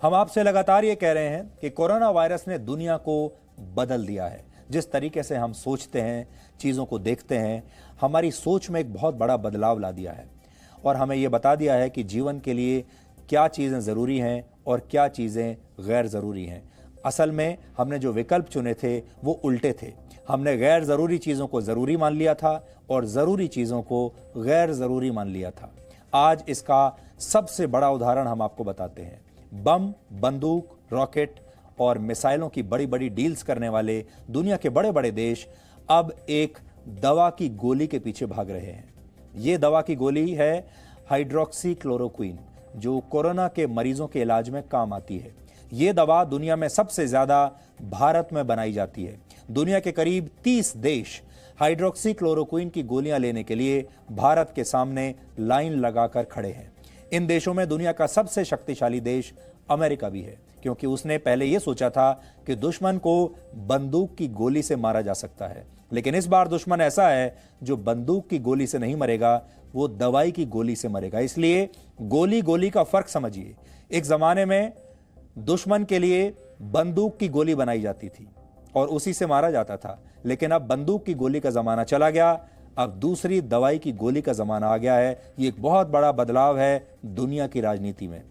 हम आपसे लगातार ये कह रहे हैं कि कोरोना वायरस ने दुनिया को बदल दिया है। जिस तरीके से हम सोचते हैं, चीज़ों को देखते हैं, हमारी सोच में एक बहुत बड़ा बदलाव ला दिया है और हमें ये बता दिया है कि जीवन के लिए क्या चीज़ें ज़रूरी हैं और क्या चीज़ें गैर ज़रूरी हैं। असल में हमने जो विकल्प चुने थे वो उल्टे थे। हमने गैर ज़रूरी चीज़ों को ज़रूरी मान लिया था और ज़रूरी चीज़ों को गैर ज़रूरी मान लिया था। आज इसका सबसे बड़ा उदाहरण हम आपको बताते हैं। बम, बंदूक, रॉकेट और मिसाइलों की बड़ी बड़ी डील्स करने वाले दुनिया के बड़े बड़े देश अब एक दवा की गोली के पीछे भाग रहे हैं। ये दवा की गोली है हाइड्रोक्सी क्लोरोक्विन, जो कोरोना के मरीजों के इलाज में काम आती है। ये दवा दुनिया में सबसे ज्यादा भारत में बनाई जाती है। दुनिया के करीब 30 देश हाइड्रोक्सी क्लोरोक्विन की गोलियां लेने के लिए भारत के सामने लाइन लगाकर खड़े हैं। इन देशों में दुनिया का सबसे शक्तिशाली देश अमेरिका भी है, क्योंकि उसने पहले यह सोचा था कि दुश्मन को बंदूक की गोली से मारा जा सकता है, लेकिन इस बार दुश्मन ऐसा है जो बंदूक की गोली से नहीं मरेगा, वो दवाई की गोली से मरेगा। इसलिए गोली गोली का फर्क समझिए। एक जमाने में दुश्मन के लिए बंदूक की गोली बनाई जाती थी और उसी से मारा जाता था, लेकिन अब बंदूक की गोली का जमाना चला गया। अब दूसरी दवाई की गोली का जमाना आ गया है। ये एक बहुत बड़ा बदलाव है दुनिया की राजनीति में।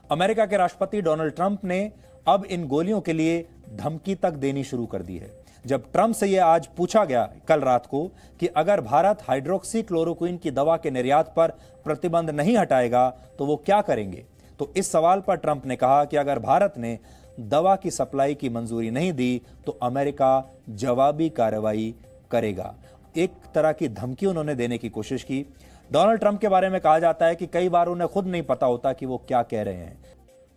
अमेरिका के राष्ट्रपति डोनाल्ड ट्रंप ने अब इन गोलियों के लिए धमकी तक देनी शुरू कर दी है। जब ट्रंप से यह आज पूछा गया कल रात को कि अगर भारत हाइड्रोक्सी क्लोरोक्विन की दवा के निर्यात पर प्रतिबंध नहीं हटाएगा तो वो क्या करेंगे, तो इस सवाल पर ट्रंप ने कहा कि अगर भारत ने दवा की सप्लाई की मंजूरी नहीं दी तो अमेरिका जवाबी कार्रवाई करेगा। एक तरह की धमकी उन्होंने देने की कोशिश की। डोनाल्ड ट्रंप के बारे में कहा जाता है कि कई बार उन्हें खुद नहीं पता होता कि वो क्या कह रहे हैं,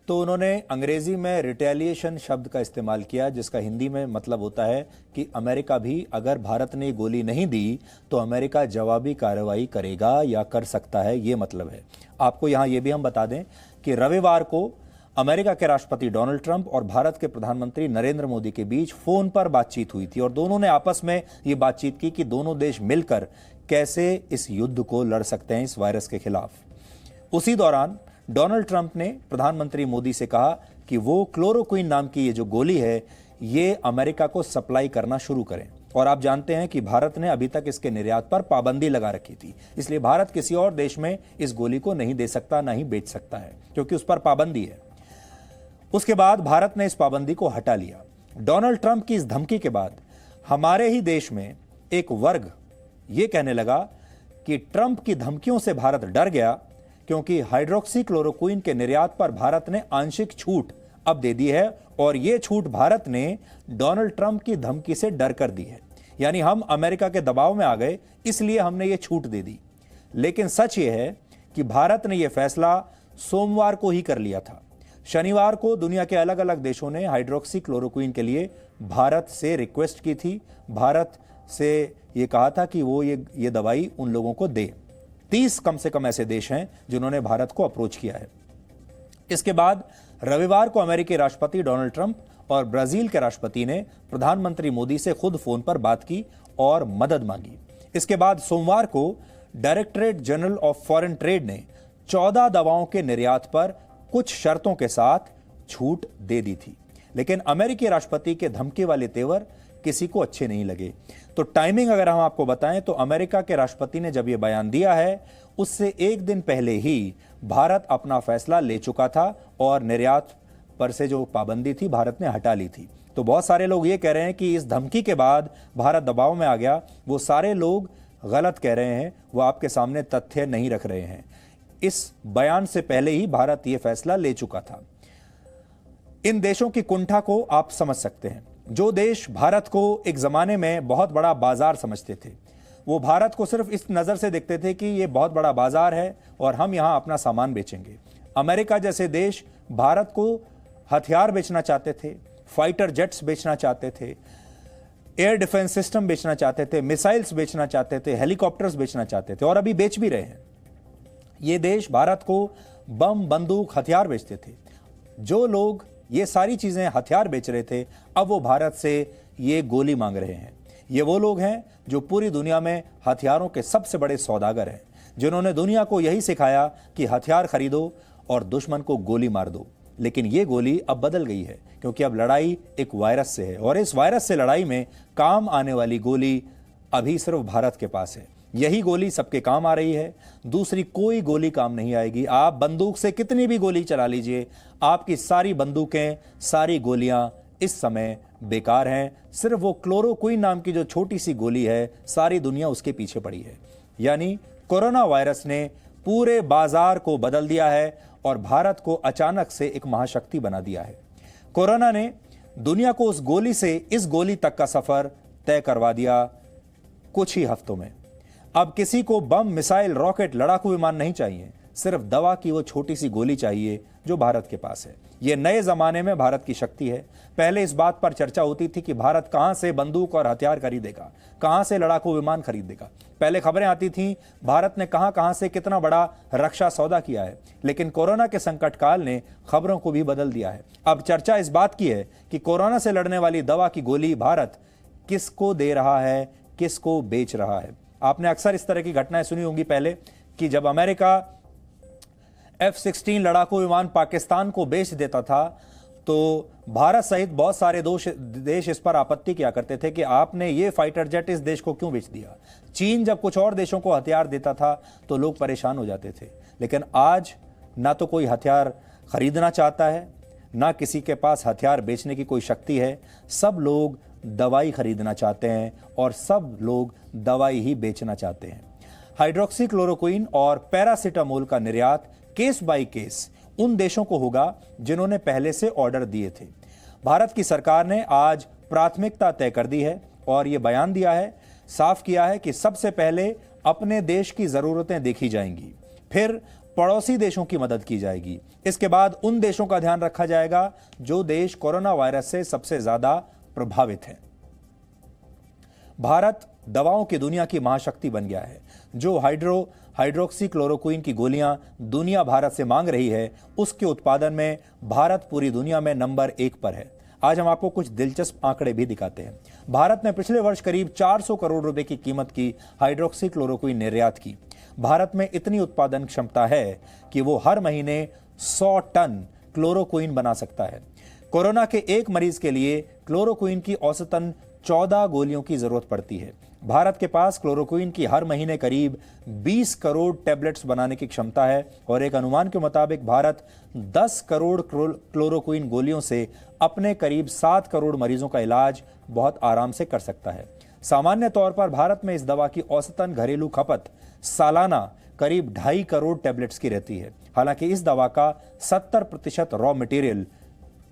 तो उन्होंने अंग्रेजी में रिटेलिएशन शब्द का इस्तेमाल किया, जिसका हिंदी में मतलब होता है कि अमेरिका भी अगर भारत ने गोली नहीं दी तो अमेरिका जवाबी कार्रवाई करेगा या कर सकता है, ये मतलब है। आपको यहां यह भी हम बता दें कि रविवार को अमेरिका के राष्ट्रपति डोनाल्ड ट्रंप और भारत के प्रधानमंत्री नरेंद्र मोदी के बीच फोन पर बातचीत हुई थी और दोनों ने आपस में ये बातचीत की कि दोनों देश मिलकर कैसे इस युद्ध को लड़ सकते हैं, इस वायरस के खिलाफ। उसी दौरान डोनाल्ड ट्रंप ने प्रधानमंत्री मोदी से कहा कि वो क्लोरोक्विन नाम की ये जो गोली है ये अमेरिका को सप्लाई करना शुरू करें। और आप जानते हैं कि भारत ने अभी तक इसके निर्यात पर पाबंदी लगा रखी थी, इसलिए भारत किसी और देश में इस गोली को नहीं दे सकता, ना ही बेच सकता है, क्योंकि उस पर पाबंदी है। उसके बाद भारत ने इस पाबंदी को हटा लिया। डोनाल्ड ट्रंप की इस धमकी के बाद हमारे ही देश में एक वर्ग यह कहने लगा कि ट्रंप की धमकियों से भारत डर गया, क्योंकि हाइड्रोक्सी क्लोरोक्विन के निर्यात पर भारत ने आंशिक छूट अब दे दी है और यह छूट भारत ने डोनाल्ड ट्रंप की धमकी से डर कर दी है। यानी हम अमेरिका के दबाव में आ गए, इसलिए हमने यह छूट दे दी। लेकिन सच यह है कि भारत ने यह फैसला सोमवार को ही कर लिया था। शनिवार को दुनिया के अलग अलग देशों ने हाइड्रोक्सी क्लोरोक्विन के लिए भारत से रिक्वेस्ट की थी, भारत से ये कहा था कि वो ये दवाई उन लोगों को दे। 30 कम से कम ऐसे देश हैं जिन्होंने भारत को अप्रोच किया है। इसके बाद रविवार को अमेरिकी राष्ट्रपति डोनाल्ड ट्रंप और ब्राजील के राष्ट्रपति ने प्रधानमंत्री मोदी से खुद फोन पर बात की और मदद मांगी। इसके बाद सोमवार को directorate general of foreign trade ने 14 दवाओं के निर्यात पर कुछ शर्तों के साथ छूट दे दी थी, लेकिन अमेरिकी राष्ट्रपति के धमकी वाले तेवर किसी को अच्छे नहीं लगे। तो टाइमिंग अगर हम आपको बताएं तो अमेरिका के राष्ट्रपति ने जब यह बयान दिया है उससे एक दिन पहले ही भारत अपना फैसला ले चुका था और निर्यात पर से जो पाबंदी थी भारत ने हटा ली थी। तो बहुत सारे लोग ये कह रहे हैं कि इस धमकी के बाद भारत दबाव में आ गया। वो सारे लोग गलत कह रहे हैं, वो आपके सामने तथ्य नहीं रख रहे हैं। इस बयान से पहले ही भारत यह फैसला ले चुका था। इन देशों की कुंठा को आप समझ सकते हैं। जो देश भारत को एक जमाने में बहुत बड़ा बाजार समझते थे, वो भारत को सिर्फ इस नजर से देखते थे कि यह बहुत बड़ा बाजार है और हम यहां अपना सामान बेचेंगे। अमेरिका जैसे देश भारत को हथियार बेचना चाहते थे, फाइटर जेट्स बेचना चाहते थे, एयर डिफेंस सिस्टम बेचना चाहते थे, मिसाइल्स बेचना चाहते थे, हेलीकॉप्टर्स बेचना चाहते थे और अभी बेच भी रहे हैं। ये देश भारत को बम, बंदूक, हथियार बेचते थे। जो लोग ये सारी चीजें हथियार बेच रहे थे, अब वो भारत से ये गोली मांग रहे हैं। ये वो लोग हैं जो पूरी दुनिया में हथियारों के सबसे बड़े सौदागर हैं, जिन्होंने दुनिया को यही सिखाया कि हथियार खरीदो और दुश्मन को गोली मार दो। लेकिन ये गोली अब बदल गई है, क्योंकि अब लड़ाई एक वायरस से है और इस वायरस से लड़ाई में काम आने वाली गोली अभी सिर्फ भारत के पास है। यही गोली सबके काम आ रही है, दूसरी कोई गोली काम नहीं आएगी। आप बंदूक से कितनी भी गोली चला लीजिए, आपकी सारी बंदूकें, सारी गोलियां इस समय बेकार हैं। सिर्फ वो क्लोरोक्विन नाम की जो छोटी सी गोली है, सारी दुनिया उसके पीछे पड़ी है। यानी कोरोना वायरस ने पूरे बाजार को बदल दिया है और भारत को अचानक से एक महाशक्ति बना दिया है। कोरोना ने दुनिया को उस गोली से इस गोली तक का सफर तय करवा दिया कुछ ही हफ्तों में। अब किसी को बम, मिसाइल, रॉकेट, लड़ाकू विमान नहीं चाहिए, सिर्फ दवा की वो छोटी सी गोली चाहिए जो भारत के पास है। ये नए जमाने में भारत की शक्ति है। पहले इस बात पर चर्चा होती थी कि भारत कहां से बंदूक और हथियार खरीदेगा, कहां से लड़ाकू विमान खरीदेगा। पहले खबरें आती थीं भारत ने कहां से कितना बड़ा रक्षा सौदा किया है। लेकिन कोरोना के संकट काल ने खबरों को भी बदल दिया है। अब चर्चा इस बात की है कि कोरोना से लड़ने वाली दवा की गोली भारत किसको दे रहा है, किसको बेच रहा है। आपने अक्सर इस तरह की घटनाएं सुनी होंगी पहले कि जब अमेरिका F-16 लड़ाकू विमान पाकिस्तान को बेच देता था तो भारत सहित बहुत सारे देश इस पर आपत्ति किया करते थे कि आपने ये फाइटर जेट इस देश को क्यों बेच दिया। चीन जब कुछ और देशों को हथियार देता था तो लोग परेशान हो जाते थे। लेकिन आज ना तो कोई हथियार खरीदना चाहता है, ना किसी के पास हथियार बेचने की कोई शक्ति है। सब लोग दवाई खरीदना चाहते हैं और सब लोग दवाई ही बेचना चाहते हैं। हाइड्रोक्सी क्लोरोक्विन और पैरासीटामोल का निर्यात केस बाय केस उन देशों को होगा जिन्होंने पहले से ऑर्डर दिए थे। भारत की सरकार ने आज प्राथमिकता तय कर दी है और यह बयान दिया है, साफ किया है कि सबसे पहले अपने देश की जरूरतें देखी जाएंगी, फिर पड़ोसी देशों की मदद की जाएगी, इसके बाद उन देशों का ध्यान रखा जाएगा जो देश कोरोना वायरस से सबसे ज्यादा प्रभावित हैं। भारत दवाओं की दुनिया की महाशक्ति बन गया है। जो हाइड्रोक्सी क्लोरोक्विन की गोलियां दुनिया भारत से मांग रही है, उसके उत्पादन में भारत पूरी दुनिया में नंबर 1 पर है। आज हम आपको कुछ दिलचस्प आंकड़े भी दिखाते हैं। भारत ने पिछले वर्ष करीब 400 करोड़ रुपए की कीमत की हाइड्रोक्सी क्लोरोक्विन निर्यात की। भारत में इतनी उत्पादन क्षमता है कि वो हर महीने 100 टन क्लोरोक्विन बना सकता है। कोरोना के एक मरीज के लिए क्लोरोक्विन की औसतन 14 गोलियों की जरूरत पड़ती है। भारत के पास क्लोरोक्विन की हर महीने करीब 20 करोड़ टैबलेट्स बनाने की क्षमता है और एक अनुमान के मुताबिक भारत 10 करोड़ क्लोरोक्विन गोलियों से अपने करीब 7 करोड़ मरीजों का इलाज बहुत आराम से कर सकता है। सामान्य तौर पर भारत में इस दवा की औसतन घरेलू खपत सालाना करीब 2.5 करोड़ टैबलेट्स की रहती है। हालांकि इस दवा का 70% रॉ मटेरियल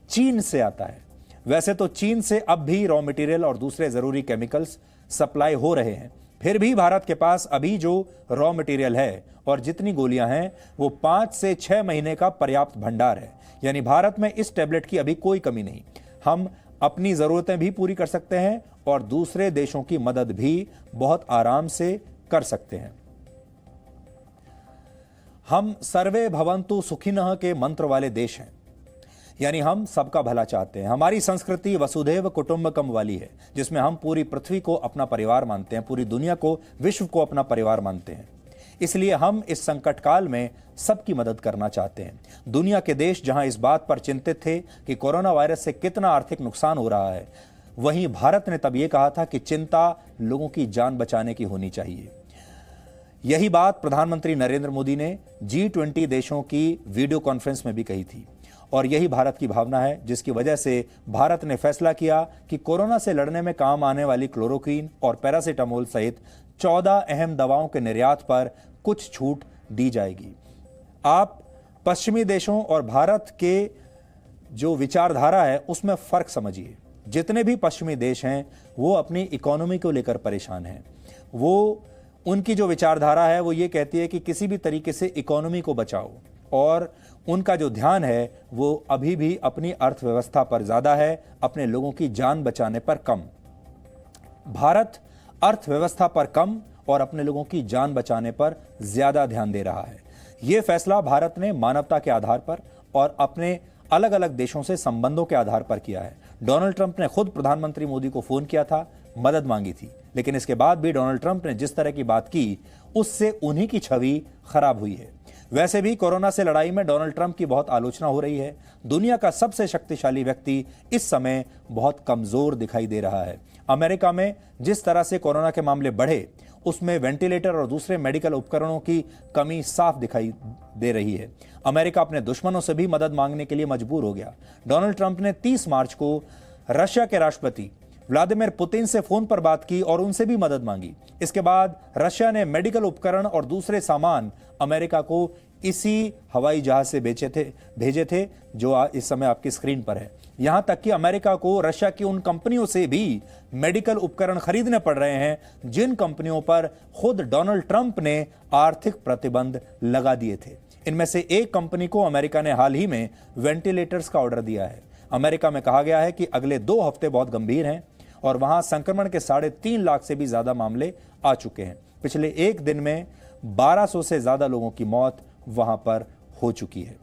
चीन से आता है। वैसे तो चीन से अब भी रॉ मटेरियल और दूसरे जरूरी केमिकल्स सप्लाई हो रहे हैं, फिर भी भारत के पास अभी जो रॉ मटेरियल है और जितनी गोलियां हैं वो 5 से 6 महीने का पर्याप्त भंडार है। यानी भारत में इस टैबलेट की अभी कोई कमी नहीं। हम अपनी जरूरतें भी पूरी कर सकते हैं और दूसरे देशों की मदद भी बहुत आराम से कर सकते हैं। हम सर्वे भवन्तु सुखिनः के मंत्र वाले देश हैं, यानी हम सबका भला चाहते हैं। हमारी संस्कृति वसुधैव कुटुंबकम वाली है, जिसमें हम पूरी पृथ्वी को अपना परिवार मानते हैं, पूरी दुनिया को, विश्व को अपना परिवार मानते हैं। इसलिए हम इस संकट काल में सबकी मदद करना चाहते हैं। दुनिया के देश जहां इस बात पर चिंतित थे कि कोरोना वायरस से कितना आर्थिक नुकसान हो रहा है, वहीं भारत ने तब यह कहा था कि चिंता लोगों की जान बचाने की होनी चाहिए। यही बात प्रधानमंत्री नरेंद्र मोदी ने G20 देशों की वीडियो कॉन्फ्रेंस में भी कही थी और यही भारत की भावना है, जिसकी वजह से भारत ने फैसला किया कि कोरोना से लड़ने में काम आने वाली क्लोरोक्विन और पैरासीटामोल सहित 14 अहम दवाओं के निर्यात पर कुछ छूट दी जाएगी। आप पश्चिमी देशों और भारत के जो विचारधारा है उसमें फर्क समझिए। जितने भी पश्चिमी देश हैं वो अपनी इकोनॉमी को लेकर परेशान हैं। उनकी जो विचारधारा है वो ये कहती है कि किसी भी तरीके से इकोनॉमी को बचाओ और उनका जो ध्यान है वो अभी भी अपनी अर्थव्यवस्था पर ज्यादा है, अपने लोगों की जान बचाने पर कम। भारत अर्थव्यवस्था पर कम और अपने लोगों की जान बचाने पर ज्यादा ध्यान दे रहा है। यह फैसला भारत ने मानवता के आधार पर और अपने अलग अलग देशों से संबंधों के आधार पर किया है। डोनाल्ड ट्रंप ने खुद प्रधानमंत्री मोदी को फोन किया था, मदद मांगी थी, लेकिन इसके बाद भी डोनाल्ड ट्रंप ने जिस तरह की बात की उससे उन्हीं की छवि खराब हुई है। वैसे भी कोरोना से लड़ाई में डोनाल्ड ट्रंप की बहुत आलोचना हो रही है। दुनिया का सबसे शक्तिशाली व्यक्ति इस समय बहुत कमजोर दिखाई दे रहा है। अमेरिका में जिस तरह से कोरोना के मामले बढ़े, उसमें वेंटिलेटर और दूसरे मेडिकल उपकरणों की कमी साफ दिखाई दे रही है। अमेरिका अपने दुश्मनों से भी मदद मांगने के लिए मजबूर हो गया। डोनाल्ड ट्रंप ने 30 मार्च को रशिया के राष्ट्रपति व्लादिमीर पुतिन से फोन पर बात की और उनसे भी मदद मांगी। इसके बाद रशिया ने मेडिकल उपकरण और दूसरे सामान अमेरिका को इसी हवाई जहाज से भेजे थे जो इस समय आपकी स्क्रीन पर है। यहां तक कि अमेरिका को रशिया की उन कंपनियों से भी मेडिकल उपकरण खरीदने पड़ रहे हैं जिन कंपनियों पर खुद डोनाल्ड ट्रंप ने आर्थिक प्रतिबंध लगा दिए थे। इनमें से एक कंपनी को अमेरिका ने हाल ही में वेंटिलेटर्स का ऑर्डर दिया है। अमेरिका में कहा गया है कि अगले 2 हफ्ते बहुत गंभीर हैं और वहां संक्रमण के 3.5 लाख से भी ज्यादा मामले आ चुके हैं। पिछले एक दिन में 1200 से ज्यादा लोगों की मौत वहां पर हो चुकी है।